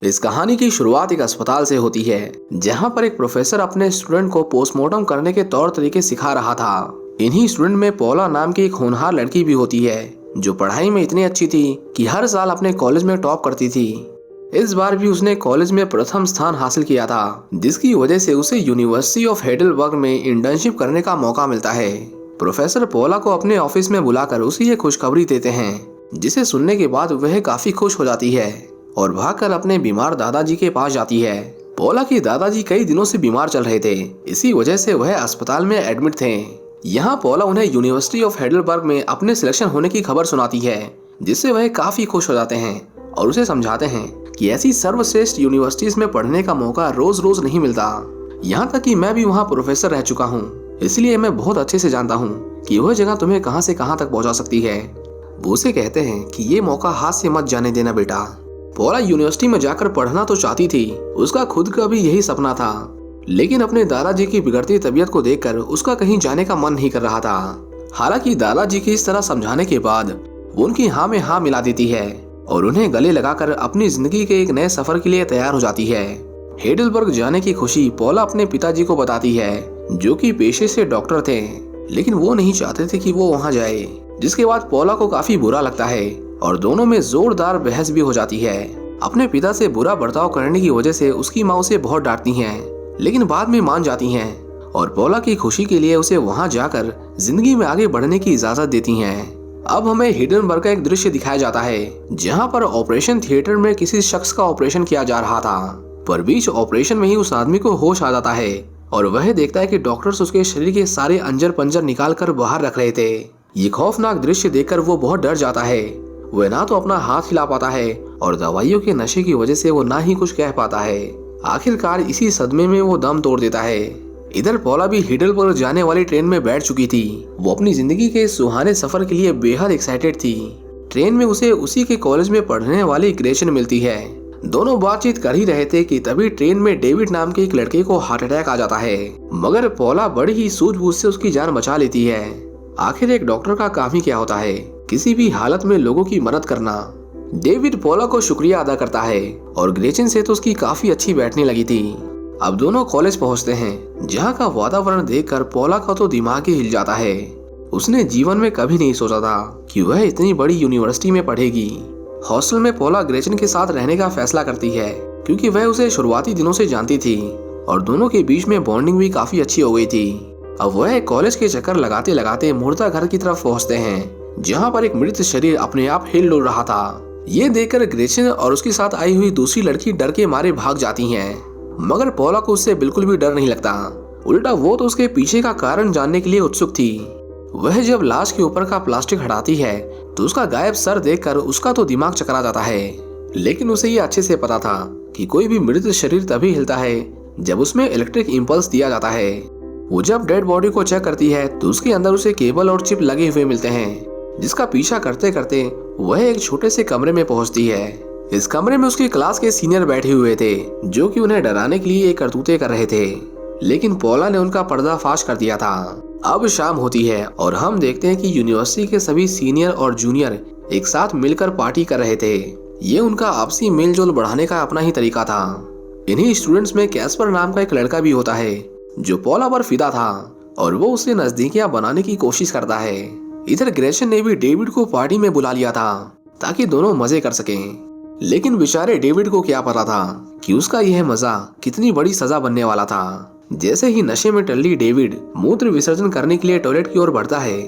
इस कहानी की शुरुआत एक अस्पताल से होती है, जहां पर एक प्रोफेसर अपने स्टूडेंट को पोस्टमार्टम करने के तौर तरीके सिखा रहा था। इन्हीं स्टूडेंट में पौला नाम की एक होनहार लड़की भी होती है, जो पढ़ाई में इतनी अच्छी थी कि हर साल अपने कॉलेज में टॉप करती थी। इस बार भी उसने कॉलेज में प्रथम स्थान हासिल किया था, जिसकी वजह से उसे यूनिवर्सिटी ऑफ हेडलबर्ग में इंटर्नशिप करने का मौका मिलता है। प्रोफेसर पौला को अपने ऑफिस में बुलाकर उसे ये खुशखबरी देते हैं, जिसे सुनने के बाद वह काफी खुश हो जाती है और भागकर अपने बीमार दादाजी के पास जाती है। पौला के दादाजी कई दिनों से बीमार चल रहे थे, इसी वजह से वह अस्पताल में एडमिट थे। यहाँ पौला उन्हें यूनिवर्सिटी ऑफ हेडलबर्ग में अपने सिलेक्शन होने की खबर सुनाती है, जिससे वह काफी खुश हो जाते हैं और उसे समझाते हैं कि ऐसी सर्वश्रेष्ठ यूनिवर्सिटीज में पढ़ने का मौका रोज रोज नहीं मिलता। यहाँ तक कि मैं भी वहाँ प्रोफेसर रह चुका हूँ, इसलिए मैं बहुत अच्छे से जानता हूँ कि वह जगह तुम्हें कहाँ से कहाँ तक पहुँचा सकती है। वो उसे कहते हैं कि ये मौका हाथ से मत जाने देना बेटा। पौला यूनिवर्सिटी में जाकर पढ़ना तो चाहती थी, उसका खुद का भी यही सपना था, लेकिन अपने दादाजी की बिगड़ती तबीयत को देखकर उसका कहीं जाने का मन नहीं कर रहा था। हालांकि दादाजी की इस तरह समझाने के बाद वो उनकी हाँ में हाँ मिला देती है और उन्हें गले लगाकर अपनी जिंदगी के एक नए सफर के लिए तैयार हो जाती है। हेडलबर्ग जाने की खुशी पौला अपने पिताजी को बताती है, जो कि पेशे से डॉक्टर थे, लेकिन वो नहीं चाहते थे कि वो वहाँ जाए। जिसके बाद पौला को काफी बुरा लगता है और दोनों में जोरदार बहस भी हो जाती है। अपने पिता से बुरा बर्ताव करने की वजह से उसकी माँ उसे बहुत डांटती हैं, लेकिन बाद में मान जाती हैं और पौला की खुशी के लिए उसे वहां जाकर जिंदगी में आगे बढ़ने की इजाजत देती हैं। अब हमें हिडनबर्ग का एक दृश्य दिखाया जाता है, जहां पर ऑपरेशन थिएटर में किसी शख्स का ऑपरेशन किया जा रहा था, पर बीच ऑपरेशन में ही उस आदमी को होश आ जाता है और वह देखता है कि डॉक्टर्स उसके शरीर के सारे अंजर पंजर निकाल कर बाहर रख रहे थे। ये खौफनाक दृश्य देखकर वो बहुत डर जाता है। वह ना तो अपना हाथ हिला पाता है और दवाइयों के नशे की वजह से वो ना ही कुछ कह पाता है। आखिरकार इसी सदमे में वो दम तोड़ देता है। इधर पौला भी हिडलबर्ग जाने वाली ट्रेन में बैठ चुकी थी। वो अपनी जिंदगी के सुहाने सफर के लिए बेहद एक्साइटेड थी। ट्रेन में उसे उसी के कॉलेज में पढ़ने वाली ग्रेचन मिलती है। दोनों बातचीत कर ही रहे थे कि तभी ट्रेन में डेविड नाम के एक लड़के को हार्ट अटैक आ जाता है, मगर पौला बड़ी ही सूझबूझ से उसकी जान बचा लेती है। आखिर एक डॉक्टर का काम ही क्या होता है, किसी भी हालत में लोगों की मदद करना। डेविड पौला को शुक्रिया अदा करता है और ग्रेचन से तो उसकी काफी अच्छी बैठने लगी थी। अब दोनों कॉलेज पहुंचते हैं, जहां का वातावरण देखकर पौला का तो दिमाग ही हिल जाता है। उसने जीवन में कभी नहीं सोचा था कि वह इतनी बड़ी यूनिवर्सिटी में पढ़ेगी। हॉस्टल में पौला ग्रेचन के साथ रहने का फैसला करती है, क्योंकि वह उसे शुरुआती दिनों से जानती थी और दोनों के बीच में बॉन्डिंग भी काफी अच्छी हो गई थी। अब वह कॉलेज के चक्कर लगाते लगाते मुर्दा घर की तरफ पहुंचते हैं, जहां पर एक मृत शरीर अपने आप हिल डुल रहा था। ये देखकर ग्रेचन और उसके साथ आई हुई दूसरी लड़की डर के मारे भाग जाती हैं, मगर पौला को उससे बिल्कुल भी डर नहीं लगता। उल्टा वो तो उसके पीछे का कारण जानने के लिए उत्सुक थी। वह जब लाश के ऊपर का प्लास्टिक हटाती है तो उसका गायब सर देखकर उसका तो दिमाग चकरा जाता है, लेकिन उसे ये अच्छे से पता था कि कोई भी मृत शरीर तभी हिलता है जब उसमें इलेक्ट्रिक इम्पल्स दिया जाता है। वो जब डेड बॉडी को चेक करती है तो उसके अंदर उसे केबल और चिप लगे हुए मिलते हैं, जिसका पीछा करते करते वह एक छोटे से कमरे में पहुंचती है। इस कमरे में उसकी क्लास के सीनियर बैठे हुए थे, जो कि उन्हें डराने के लिए करतूते कर रहे थे, लेकिन पौला ने उनका पर्दाफाश कर दिया था। अब शाम होती है और हम देखते हैं कि यूनिवर्सिटी के सभी सीनियर और जूनियर एक साथ मिलकर पार्टी कर रहे थे। ये उनका आपसी मेलजोल बढ़ाने का अपना ही तरीका था। इन्हीं स्टूडेंट्स में कैस्पर नाम का एक लड़का भी होता है, जो पौला पर फिदा था और वो उससे नजदीकियां बनाने की कोशिश करता है। इधर ग्रेचन ने भी डेविड को पार्टी में बुला लिया था ताकि दोनों मजे कर सकें, लेकिन बेचारे डेविड को क्या पता था कि उसका यह मजा कितनी बड़ी सजा बनने वाला था। जैसे ही नशे में टल्ली डेविड मूत्र विसर्जन करने के लिए टॉयलेट की ओर बढ़ता है,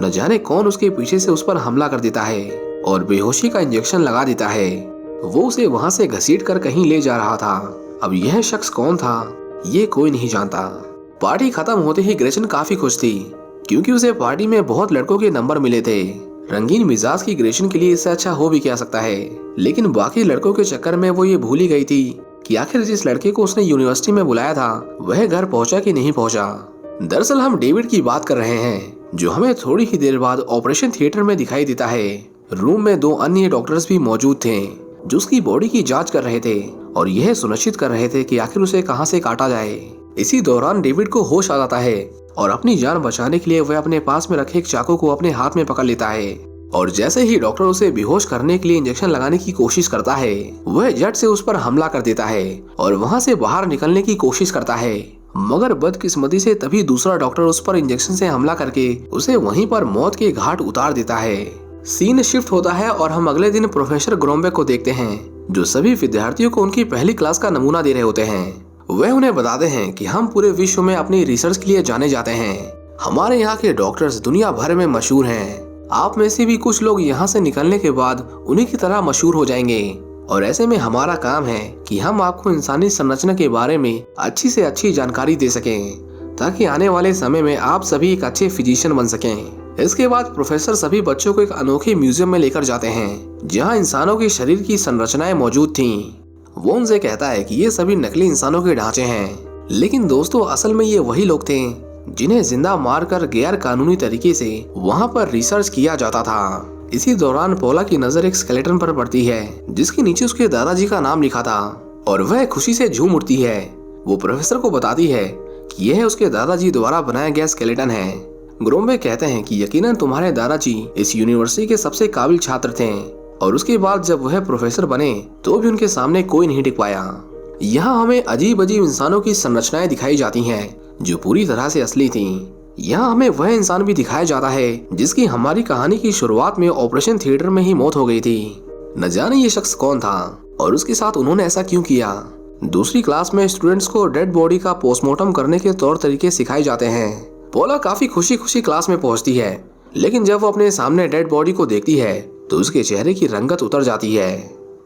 न जाने कौन उसके पीछे से उस पर हमला कर देता है और बेहोशी का इंजेक्शन लगा देता है। वो उसे वहां से घसीट कर कहीं ले जा रहा था। अब यह शख्स कौन था, ये कोई नहीं जानता। पार्टी खत्म होते ही ग्रेचन काफी खुश थी, क्योंकि उसे पार्टी में बहुत लड़कों के नंबर मिले थे। रंगीन मिजाज की ग्रेचन के लिए इससे अच्छा हो भी क्या सकता है, लेकिन बाकी लड़कों के चक्कर में वो ये भूल ही गई थी कि आखिर जिस लड़के को उसने यूनिवर्सिटी में बुलाया था वह घर पहुंचा कि नहीं पहुंचा। दरअसल हम डेविड की बात कर रहे हैं, जो हमें थोड़ी ही देर बाद ऑपरेशन थिएटर में दिखाई देता है। रूम में दो अन्य डॉक्टर्स भी मौजूद थे, जो उसकी बॉडी की जांच कर रहे थे और यह सुनिश्चित कर रहे थे कि आखिर उसे कहां से काटा जाए। इसी दौरान डेविड को होश आ जाता है और अपनी जान बचाने के लिए वह अपने पास में रखे एक चाकू को अपने हाथ में पकड़ लेता है और जैसे ही डॉक्टर उसे बेहोश करने के लिए इंजेक्शन लगाने की कोशिश करता है, वह झट से उस पर हमला कर देता है और वहां से बाहर निकलने की कोशिश करता है। मगर बदकिस्मती से तभी दूसरा डॉक्टर उस पर इंजेक्शन से हमला करके उसे वहीं पर मौत के घाट उतार देता है। सीन शिफ्ट होता है और हम अगले दिन प्रोफेसर ग्रोमबेक को देखते हैं, जो सभी विद्यार्थियों को उनकी पहली क्लास का नमूना दे रहे होते हैं। वह उन्हें बताते हैं कि हम पूरे विश्व में अपनी रिसर्च के लिए जाने जाते हैं। हमारे यहाँ के डॉक्टर्स दुनिया भर में मशहूर हैं। आप में से भी कुछ लोग यहाँ से निकलने के बाद उन्हीं की तरह मशहूर हो जाएंगे और ऐसे में हमारा काम है कि हम आपको इंसानी संरचना के बारे में अच्छी से अच्छी जानकारी दे सकें, ताकि आने वाले समय में आप सभी एक अच्छे फिजिशियन बन सकें। इसके बाद प्रोफेसर सभी बच्चों को एक अनोखे म्यूजियम में लेकर जाते हैं, जहाँ इंसानों के शरीर की संरचनाएं मौजूद थीं। वो उनसे कहता है कि ये सभी नकली इंसानों के ढांचे हैं, लेकिन दोस्तों असल में ये वही लोग थे जिन्हें जिंदा मारकर गैर कानूनी तरीके से वहां पर रिसर्च किया जाता था। इसी दौरान पोला की नजर एक स्केलेटन पर पड़ती है, जिसके नीचे उसके दादाजी का नाम लिखा था और वह खुशी से झूम उठती है। वो प्रोफेसर को बताती है कि यह उसके दादाजी द्वारा बनाया गया स्केलेटन है। ग्रोमबेक कहते हैं कि यकीनन तुम्हारे दादाजी इस यूनिवर्सिटी के सबसे काबिल छात्र थे और उसके बाद जब वह प्रोफेसर बने तो भी उनके सामने कोई नहीं टिक पाया। यहाँ हमें अजीब अजीब इंसानों की संरचनाएं दिखाई जाती हैं जो पूरी तरह से असली थीं। यहाँ हमें वह इंसान भी दिखाया जाता है जिसकी हमारी कहानी की शुरुआत में ऑपरेशन थिएटर में ही मौत हो गई थी। न जाने ये शख्स कौन था और उसके साथ उन्होंने ऐसा क्यों किया। दूसरी क्लास में स्टूडेंट्स को डेड बॉडी का पोस्टमार्टम करने के तौर तरीके सिखाए जाते हैं। पोला काफी खुशी खुशी क्लास में पहुंचती है, लेकिन जब वो अपने सामने डेड बॉडी को देखती है तो उसके चेहरे की रंगत उतर जाती है।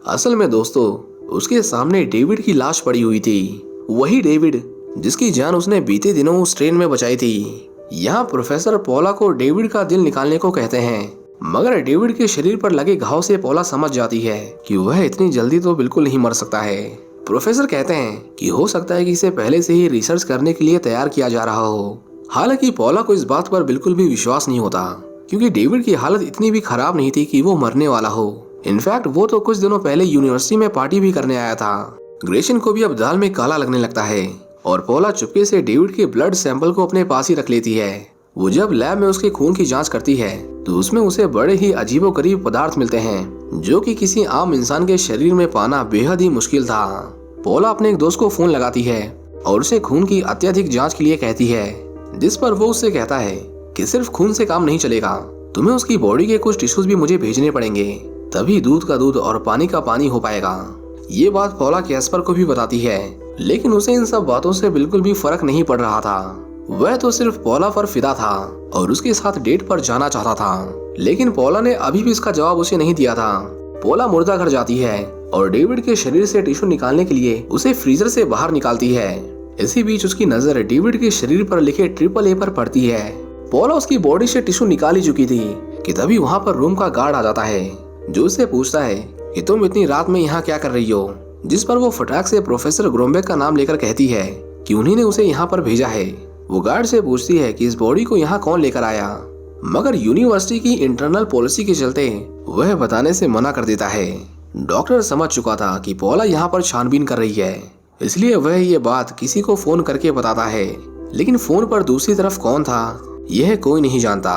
असल में दोस्तों उसके सामने डेविड की लाश पड़ी हुई थी, वही डेविड जिसकी जान उसने बीते दिनों उस ट्रेन में बचाई थी। यहाँ प्रोफेसर पोला को डेविड का दिल निकालने को कहते हैं, मगर डेविड के शरीर पर लगे घाव से पोला समझ जाती है कि वह इतनी जल्दी तो बिल्कुल नहीं मर सकता है। प्रोफेसर कहते हैं कि हो सकता है कि इसे पहले से ही रिसर्च करने के लिए तैयार किया जा रहा हो। हालांकि पोला को इस बात पर बिल्कुल भी विश्वास नहीं होता, क्योंकि डेविड की हालत इतनी भी खराब नहीं थी कि वो मरने वाला हो। इनफैक्ट वो तो कुछ दिनों पहले यूनिवर्सिटी में पार्टी भी करने आया था। ग्रेशन को भी अब दाल में काला लगने लगता है और पोला चुपके से डेविड के ब्लड सैंपल को अपने पास ही रख लेती है। वो जब लैब में उसके खून की जांच करती है तो उसमें उसे बड़े ही अजीबोगरीब पदार्थ मिलते हैं, जो कि किसी आम इंसान के शरीर में पाना बेहद ही मुश्किल था। पोला अपने एक दोस्त को फोन लगाती है और उसे खून की अत्यधिक जांच के लिए कहती है, जिस पर वो उससे कहता है कि सिर्फ खून से काम नहीं चलेगा, तुम्हें उसकी बॉडी के कुछ टिश्यूज भी मुझे भेजने पड़ेंगे, तभी दूध का दूध और पानी का पानी हो पाएगा। ये बात पोला कैस्पर को भी बताती है, लेकिन उसे इन सब बातों से बिल्कुल भी फर्क नहीं पड़ रहा था। वह तो सिर्फ पोला पर फिदा था और उसके साथ डेट पर जाना चाहता था, लेकिन पोला ने अभी भी इसका जवाब उसे नहीं दिया था। पोला मुर्दा घर जाती है और डेविड के शरीर से टिश्यू निकालने के लिए उसे फ्रीजर से बाहर निकालती है। इसी बीच उसकी नजर डेविड के शरीर पर लिखे AAA पर पड़ती है। पोला उसकी बॉडी से टिश्यू निकाल ही चुकी थी कि तभी वहाँ पर रूम का गार्ड आ जाता है, जो उससे पूछता है कि तुम इतनी रात में यहाँ क्या कर रही हो। जिस पर वो फटाक से प्रोफेसर ग्रोमबेक का नाम लेकर कहती है कि उन्हीं ने उसे यहाँ पर भेजा है। वो गार्ड से पूछती है कि इस बॉडी को यहाँ कौन लेकर आया, मगर यूनिवर्सिटी की इंटरनल पॉलिसी के चलते वह बताने से मना कर देता है। डॉक्टर समझ चुका था कि पोला यहाँ पर छानबीन कर रही है, इसलिए वह ये बात किसी को फोन करके बताता है, लेकिन फोन पर दूसरी तरफ कौन था यह कोई नहीं जानता।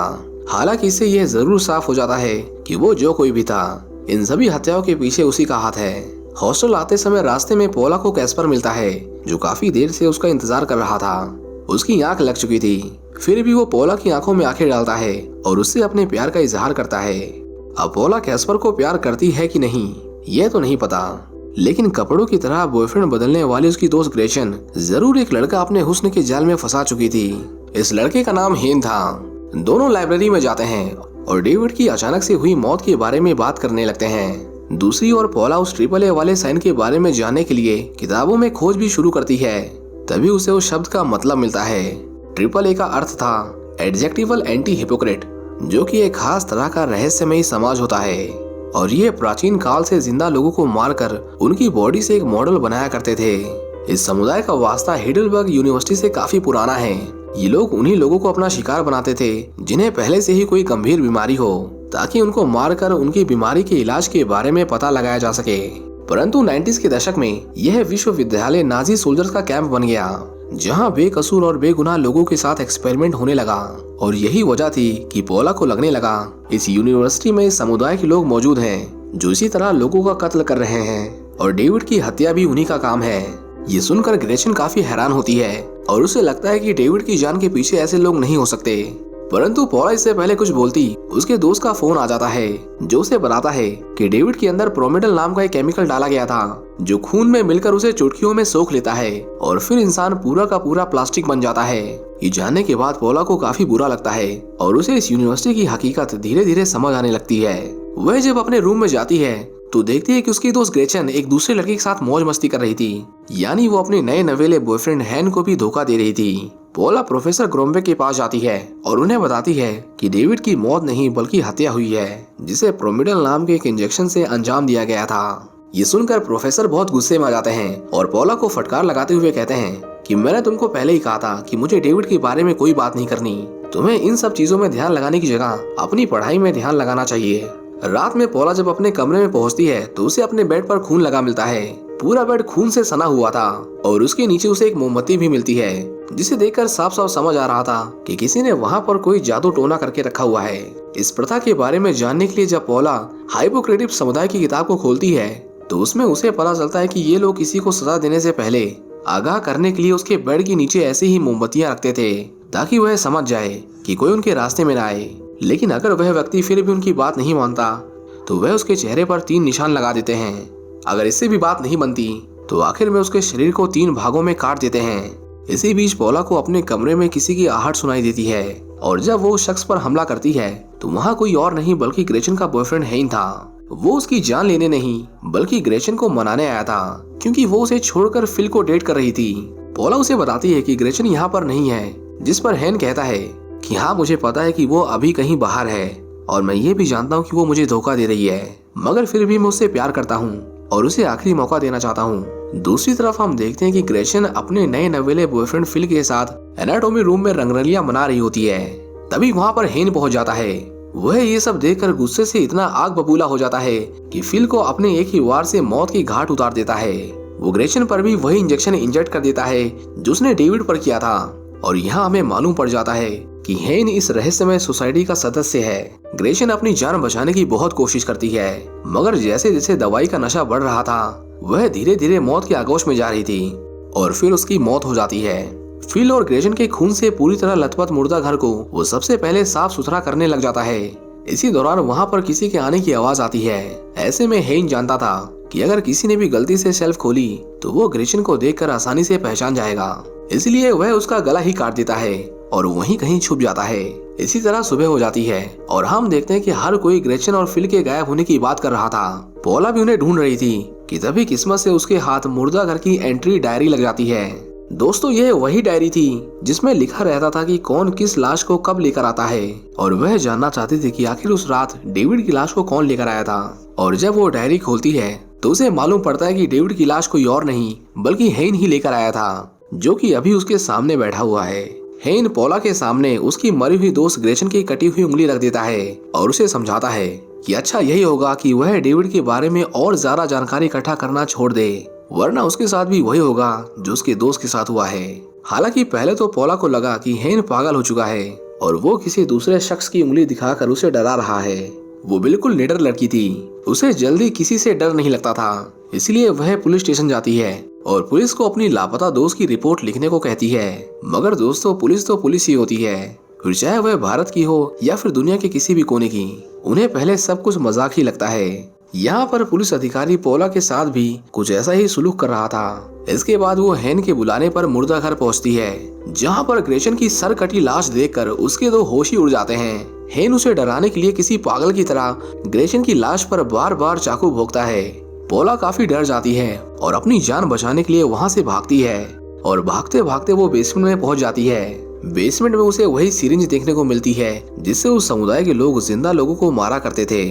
हालांकि इससे यह जरूर साफ हो जाता है कि वो जो कोई भी था, इन सभी हत्याओं के पीछे उसी का हाथ है। हॉस्टल आते समय रास्ते में पोला को कैस्पर मिलता है, जो काफी देर से उसका इंतजार कर रहा था। उसकी आंख लग चुकी थी, फिर भी वो पोला की आंखों में आंखें डालता है और उससे अपने प्यार का इजहार करता है। अब पोला कैस्पर को प्यार करती है कि नहीं यह तो नहीं पता, लेकिन कपड़ों की तरह बॉयफ्रेंड बदलने वाली उसकी दोस्त ग्रेशन जरूर एक लड़का अपने हुस्न के जाल में फंसा चुकी थी। इस लड़के का नाम हेन था। दोनों लाइब्रेरी में जाते हैं और डेविड की अचानक से हुई मौत के बारे में बात करने लगते हैं। दूसरी ओर पोला उस AAA वाले साइन के बारे में जानने के लिए किताबों में खोज भी शुरू करती है। तभी उसे उस शब्द का मतलब मिलता है। AAA का अर्थ था एडजेक्टिवल एंटी हिपोक्रेट, जो कि एक खास तरह का रहस्यमयी समाज होता है और ये प्राचीन काल से जिंदा लोगों को मारकर उनकी बॉडी से एक मॉडल बनाया करते थे। इस समुदाय का वास्ता हिडलबर्ग यूनिवर्सिटी से काफी पुराना है। ये लोग उन्हीं लोगों को अपना शिकार बनाते थे जिन्हें पहले से ही कोई गंभीर बीमारी हो, ताकि उनको मारकर उनकी बीमारी के इलाज के बारे में पता लगाया जा सके। परंतु 90s के दशक में यह विश्वविद्यालय नाजी सोल्जर्स का कैंप बन गया, जहाँ बेकसूर और बेगुनाह लोगों के साथ एक्सपेरिमेंट होने लगा। और यही वजह थी कि पोला को लगने लगा इस यूनिवर्सिटी में समुदाय के लोग मौजूद हैं जो इसी तरह लोगों का कत्ल कर रहे हैं और डेविड की हत्या भी उन्हीं का काम है। ये सुनकर ग्रेचन काफी हैरान होती है और उसे लगता है कि डेविड की जान के पीछे ऐसे लोग नहीं हो सकते। परंतु पोला इससे पहले कुछ बोलती उसके दोस्त का फोन आ जाता है जो उसे बताता है कि डेविड के अंदर प्रोमेडल नाम का एक केमिकल डाला गया था जो खून में मिलकर उसे चुटकियों में सोख लेता है और फिर इंसान पूरा का पूरा प्लास्टिक बन जाता है। ये जानने के बाद पोला को काफी बुरा लगता है और उसे इस यूनिवर्सिटी की हकीकत धीरे धीरे समझ आने लगती है। वह जब अपने रूम में जाती है तो देखती है कि उसकी दोस्त ग्रेचन एक दूसरे लड़के के साथ मौज मस्ती कर रही थी, यानी वो अपने नए नवेले बॉयफ्रेंड हैन को भी धोखा दे रही थी। पोला प्रोफेसर ग्रोम्बे के पास जाती है और उन्हें बताती है कि डेविड की मौत नहीं बल्कि हत्या हुई है जिसे प्रोमिडल नाम के एक इंजेक्शन से अंजाम दिया गया था। ये सुनकर प्रोफेसर बहुत गुस्से में आ जाते हैं और पोला को फटकार लगाते हुए कहते हैं कि मैंने तुमको पहले ही कहा था कि मुझे डेविड के बारे में कोई बात नहीं करनी। तुम्हें इन सब चीजों में ध्यान लगाने की जगह अपनी पढ़ाई में ध्यान लगाना चाहिए। रात में पोला जब अपने कमरे में पहुंचती है तो उसे अपने बेड पर खून लगा मिलता है। पूरा बेड खून से सना हुआ था और उसके नीचे उसे एक मोमबत्ती भी मिलती है जिसे देखकर साफ साफ समझ आ रहा था कि किसी ने वहां पर कोई जादू टोना करके रखा हुआ है। इस प्रथा के बारे में जानने के लिए जब पोला हाइपोक्रेटिव समुदाय की किताब को खोलती है तो उसमें उसे पता चलता है कि ये लोग किसी को सजा देने से पहले आगाह करने के लिए उसके बेड के नीचे ऐसे ही मोमबत्तियां रखते थे ताकि वह समझ जाए कि कोई उनके रास्ते में न आए। लेकिन अगर वह व्यक्ति फिर भी उनकी बात नहीं मानता तो वह उसके चेहरे पर 3 निशान लगा देते हैं। अगर इससे भी बात नहीं बनती तो आखिर में उसके शरीर को 3 भागों में काट देते हैं। इसी बीच पोला को अपने कमरे में किसी की आहट सुनाई देती है और जब वो शख्स पर हमला करती है तो वहाँ कोई और नहीं बल्कि ग्रेचन का बॉयफ्रेंड हैन था। वो उसकी जान लेने नहीं बल्कि ग्रेचन को मनाने आया था क्योंकि वो उसे छोड़कर फिल को डेट कर रही थी। पोला उसे बताती है कि ग्रेचन यहाँ पर नहीं है, जिस पर हैन कहता है कि हाँ मुझे पता है कि वो अभी कहीं बाहर है और मैं ये भी जानता हूँ कि वो मुझे धोखा दे रही है, मगर फिर भी मैं उससे प्यार करता हूँ और उसे आखिरी मौका देना चाहता हूँ। दूसरी तरफ हम देखते हैं कि ग्रेचन अपने नए नवेले बॉयफ्रेंड फिल के साथ एनाटॉमी रूम में रंगरलियां मना रही होती है। तभी वहाँ पर हैन पहुंच जाता है। वह ये सब देखकर गुस्से से इतना आग बबूला हो जाता है कि फिल को अपने एक ही वार से मौत की घाट उतार देता है। वो ग्रेचन पर भी वही इंजेक्शन इंजेक्ट कर देता है जो उसने डेविड पर किया था और यहाँ हमें मालूम पड़ जाता है कि हैन इस रहस्यमय सोसाइटी का सदस्य है। ग्रेचन अपनी जान बचाने की बहुत कोशिश करती है मगर जैसे जैसे दवाई का नशा बढ़ रहा था वह धीरे धीरे मौत के आगोश में जा रही थी और फिर उसकी मौत हो जाती है। फिल और ग्रेचन के खून से पूरी तरह लथपथ मुर्दा घर को वो सबसे पहले साफ सुथरा करने लग जाता है। इसी दौरान वहाँ पर किसी के आने की आवाज आती है। ऐसे में हैन जानता था कि अगर किसी ने भी गलती से शेल्फ खोली तो वो ग्रेचन को देखकर आसानी से पहचान जाएगा, इसलिए वह उसका गला ही काट देता है और वहीं कहीं छुप जाता है। इसी तरह सुबह हो जाती है और हम देखते हैं कि हर कोई ग्रेचन और फिल के गायब होने की बात कर रहा था। पोला भी उन्हें ढूंढ रही थी कि तभी किस्मत से उसके हाथ मुर्दा घर की एंट्री डायरी लग जाती है। दोस्तों यह वही डायरी थी जिसमें लिखा रहता था कि कौन किस लाश को कब लेकर आता है और वह जानना चाहती थी कि आखिर उस रात डेविड की लाश को कौन लेकर आया था। और जब वो डायरी खोलती है तो उसे मालूम पड़ता है कि डेविड की लाश कोई और नहीं बल्कि हैन ही लेकर आया था, जो कि अभी उसके सामने बैठा हुआ है। हैन पोला के सामने उसकी मरी हुई दोस्त ग्रेचन की कटी हुई उंगली रख देता है और उसे समझाता है कि अच्छा यही होगा कि वह डेविड के बारे में और ज्यादा जानकारी इकट्ठा करना छोड़ दे, वरना उसके साथ भी वही होगा जो उसके दोस्त के साथ हुआ है। हालांकि पहले तो पोला को लगा कि हैन पागल हो चुका है और वो किसी दूसरे शख्स की उंगली दिखाकर उसे डरा रहा है। वो बिल्कुल निडर लड़की थी, उसे जल्दी किसी से डर नहीं लगता था, इसलिए वह पुलिस स्टेशन जाती है और पुलिस को अपनी लापता दोस्त की रिपोर्ट लिखने को कहती है। मगर दोस्तों पुलिस तो पुलिस ही होती है, फिर चाहे वह भारत की हो या फिर दुनिया के किसी भी कोने की, उन्हें पहले सब कुछ मजाक ही लगता है। यहाँ पर पुलिस अधिकारी पोला के साथ भी कुछ ऐसा ही सुलूक कर रहा था। इसके बाद वो हैन के बुलाने पर मुर्दा घर पहुँचती है, जहाँ पर ग्रेचन की सर कटी लाश देखकर उसके 2 होश ही उड़ जाते हैं। हैन उसे डराने के लिए किसी पागल की तरह ग्रेचन की लाश पर बार बार चाकू भोंकता है। पोला काफी डर जाती है और अपनी जान बचाने के लिए वहाँ से भागती है और भागते भागते वो बेसमेंट में पहुँच जाती है। बेसमेंट में उसे वही सिरिंज देखने को मिलती है जिससे उस समुदाय के लोग जिंदा लोगों को मारा करते थे।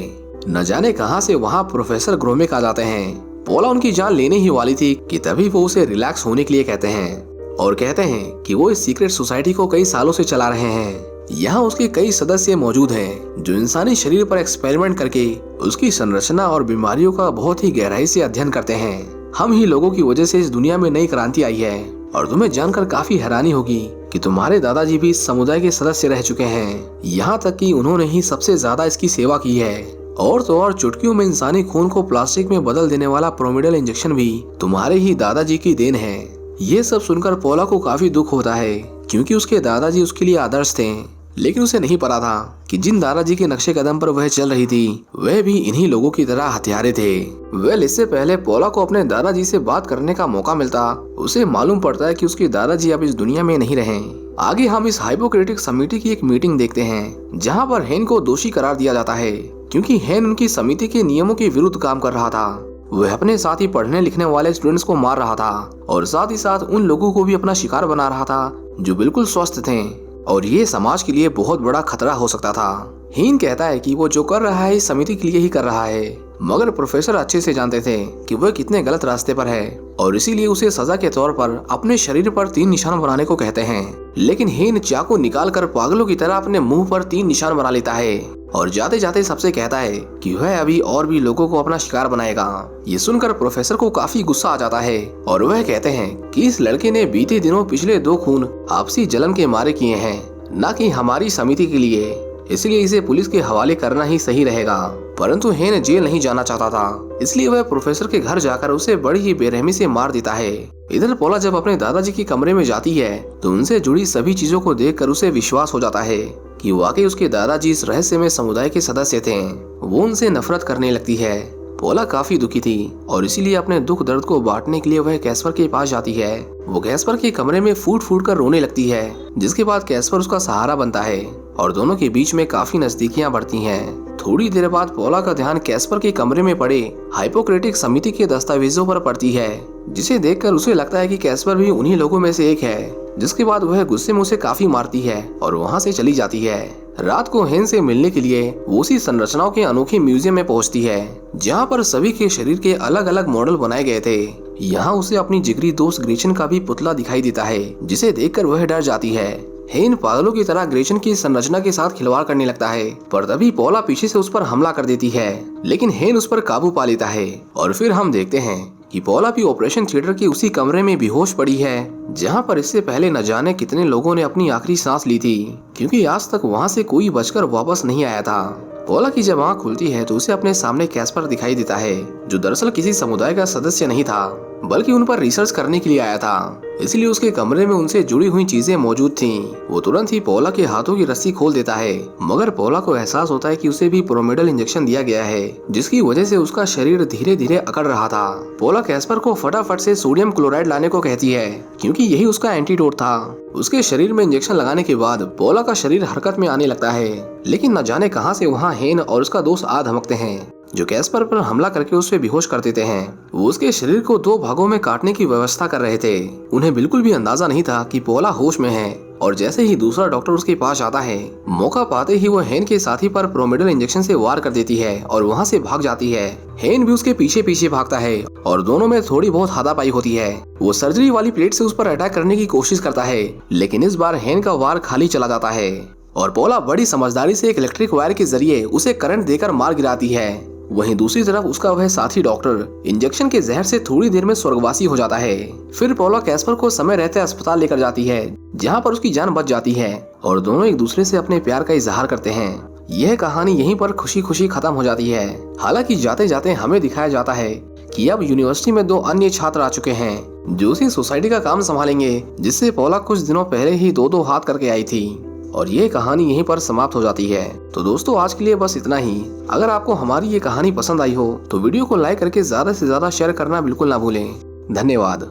न जाने कहां से वहां प्रोफेसर ग्रोमेक आ जाते हैं। पोला उनकी जान लेने ही वाली थी कि तभी वो उसे रिलैक्स होने के लिए कहते हैं और कहते हैं कि वो इस सीक्रेट सोसाइटी को कई सालों से चला रहे हैं। यहाँ उसके कई सदस्य मौजूद हैं जो इंसानी शरीर पर एक्सपेरिमेंट करके उसकी संरचना और बीमारियों का बहुत ही गहराई से अध्ययन करते हैं। हम ही लोगों की वजह से इस दुनिया में नई क्रांति आई है और तुम्हें जानकर काफी हैरानी होगी कि तुम्हारे दादाजी भी इस समुदाय के सदस्य रह चुके हैं। यहाँ तक कि उन्होंने ही सबसे ज्यादा इसकी सेवा की है। और तो और चुटकियों में इंसानी खून को प्लास्टिक में बदल देने वाला प्रोमिडल इंजेक्शन भी तुम्हारे ही दादाजी की देन है। ये सब सुनकर पोला को काफी दुख होता है, क्योंकि उसके दादाजी उसके लिए आदर्श थे। लेकिन उसे नहीं पता था कि जिन दादाजी के नक्शे कदम पर वह चल रही थी, वह भी इन्हीं लोगों की तरह हत्यारे थे। वेल, इससे पहले पोला को अपने दादाजी से बात करने का मौका मिलता, उसे मालूम पड़ता है कि उसके दादाजी अब इस दुनिया में नहीं रहे। आगे हम इस हाइपोक्रेटिक समिति की एक मीटिंग देखते हैं, जहाँ पर हेन को दोषी करार दिया जाता है, क्योंकि हेन उनकी समिति के नियमों के विरुद्ध काम कर रहा था। वह अपने साथ ही पढ़ने लिखने वाले स्टूडेंट्स को मार रहा था और साथ ही साथ उन लोगों को भी अपना शिकार बना रहा था जो बिल्कुल स्वस्थ थे, और ये समाज के लिए बहुत बड़ा खतरा हो सकता था। हेन कहता है कि वो जो कर रहा है इस समिति के लिए ही कर रहा है, मगर प्रोफेसर अच्छे से जानते थे कि वह कितने गलत रास्ते पर है, और इसीलिए उसे सजा के तौर पर अपने शरीर पर 3 निशान बनाने को कहते हैं। लेकिन हेन चाकू निकाल कर पागलों की तरह अपने मुंह पर 3 निशान बना लेता है और जाते जाते सबसे कहता है कि वह अभी और भी लोगों को अपना शिकार बनाएगा। ये सुनकर प्रोफेसर को काफी गुस्सा आ जाता है और वह कहते हैं कि इस लड़के ने बीते दिनों पिछले 2 खून आपसी जलन के मारे किए हैं, न कि हमारी समिति के लिए, इसलिए इसे पुलिस के हवाले करना ही सही रहेगा। परंतु हेन जेल नहीं जाना चाहता था, इसलिए वह प्रोफेसर के घर जाकर उसे बड़ी ही बेरहमी से मार देता है। इधर पोला जब अपने दादाजी के कमरे में जाती है तो उनसे जुड़ी सभी चीजों को देखकर उसे विश्वास हो जाता है कि वाकई उसके दादाजी इस रहस्यमय समुदाय के सदस्य थे। वो उनसे नफरत करने लगती है। पोला काफी दुखी थी और इसीलिए अपने दुख दर्द को बांटने के लिए वह कैस्पर के पास जाती है। वो कैस्पर के कमरे में फूट फूट कर रोने लगती है, जिसके बाद कैस्पर उसका सहारा बनता है और दोनों के बीच में काफी नजदीकियां बढ़ती हैं। थोड़ी देर बाद पोला का ध्यान कैस्पर के कमरे में पड़े हाइपोक्रेटिक समिति के दस्तावेजों पर पड़ती है, जिसे देखकर उसे लगता है कि कैस्पर भी उन्हीं लोगों में से एक है। जिसके बाद वह गुस्से में उसे काफी मारती है और वहाँ से चली जाती है। रात को हेन से मिलने के लिए वो उसी संरचनाओं के अनोखे म्यूजियम में पहुंचती है, जहाँ पर सभी के शरीर के अलग अलग मॉडल बनाए गए थे। यहाँ उसे अपनी जिगरी दोस्त ग्रेचन का भी पुतला दिखाई देता है, जिसे देखकर वह डर जाती है। हेन पागलों की तरह ग्रेचन की संरचना के साथ खिलवाड़ करने लगता है, पर तभी पोला पीछे से उस पर हमला कर देती है, लेकिन हेन उस पर काबू पा लेता है। और फिर हम देखते हैं कि पोला भी ऑपरेशन थिएटर के उसी कमरे में बेहोश पड़ी है, जहां पर इससे पहले न जाने कितने लोगों ने अपनी आखिरी सांस ली थी, क्योंकि आज तक वहां से कोई बचकर वापस नहीं आया था। पोला की जब आँख खुलती है तो उसे अपने सामने कैस्पर दिखाई देता है, जो दरअसल किसी समुदाय का सदस्य नहीं था, बल्कि उन पर रिसर्च करने के लिए आया था। इसलिए उसके कमरे में उनसे जुड़ी हुई चीजें मौजूद थीं। वो तुरंत ही पोला के हाथों की रस्सी खोल देता है, मगर पोला को एहसास होता है कि उसे भी प्रोमिडल इंजेक्शन दिया गया है, जिसकी वजह से उसका शरीर धीरे धीरे अकड़ रहा था। पोला कैस्पर को फटाफट से सोडियम क्लोराइड लाने को कहती है, क्योंकि यही उसका एंटीडोट था। उसके शरीर में इंजेक्शन लगाने के बाद पोला का शरीर हरकत में आने लगता है, लेकिन न जाने कहां से वहां हेन और उसका दोस्त आ धमकते हैं, जो कैस्पर पर हमला करके उसे बेहोश कर देते हैं। वो उसके शरीर को 2 भागों में काटने की व्यवस्था कर रहे थे। उन्हें बिल्कुल भी अंदाजा नहीं था कि पोला होश में है, और जैसे ही दूसरा डॉक्टर उसके पास आता है, मौका पाते ही वो हेन के साथी पर प्रोमिडल इंजेक्शन से वार कर देती है और वहाँ से भाग जाती है। हेन भी उसके पीछे पीछे भागता है और दोनों में थोड़ी बहुत हाथापाई होती है। वो सर्जरी वाली प्लेट से उस पर अटैक करने की कोशिश करता है, लेकिन इस बार हेन का वार खाली चला जाता है और पोला बड़ी समझदारी से एक इलेक्ट्रिक वायर के जरिए उसे करंट देकर मार गिराती है। वहीं दूसरी तरफ उसका वह साथी डॉक्टर इंजेक्शन के जहर से थोड़ी देर में स्वर्गवासी हो जाता है। फिर पोला कैस्पर को समय रहते अस्पताल लेकर जाती है, जहां पर उसकी जान बच जाती है और दोनों एक दूसरे से अपने प्यार का इजहार करते हैं। यह कहानी यहीं पर खुशी खुशी खत्म हो जाती है। हालांकि जाते जाते हमें दिखाया जाता है कि अब यूनिवर्सिटी में 2 अन्य छात्र आ चुके हैं, जो उसी सोसाइटी का काम संभालेंगे, जिससे पोला कुछ दिनों पहले ही 2-2 हाथ करके आई थी। और ये कहानी यहीं पर समाप्त हो जाती है। तो दोस्तों, आज के लिए बस इतना ही। अगर आपको हमारी ये कहानी पसंद आई हो तो वीडियो को लाइक करके ज्यादा से ज्यादा शेयर करना बिल्कुल ना भूलें। धन्यवाद।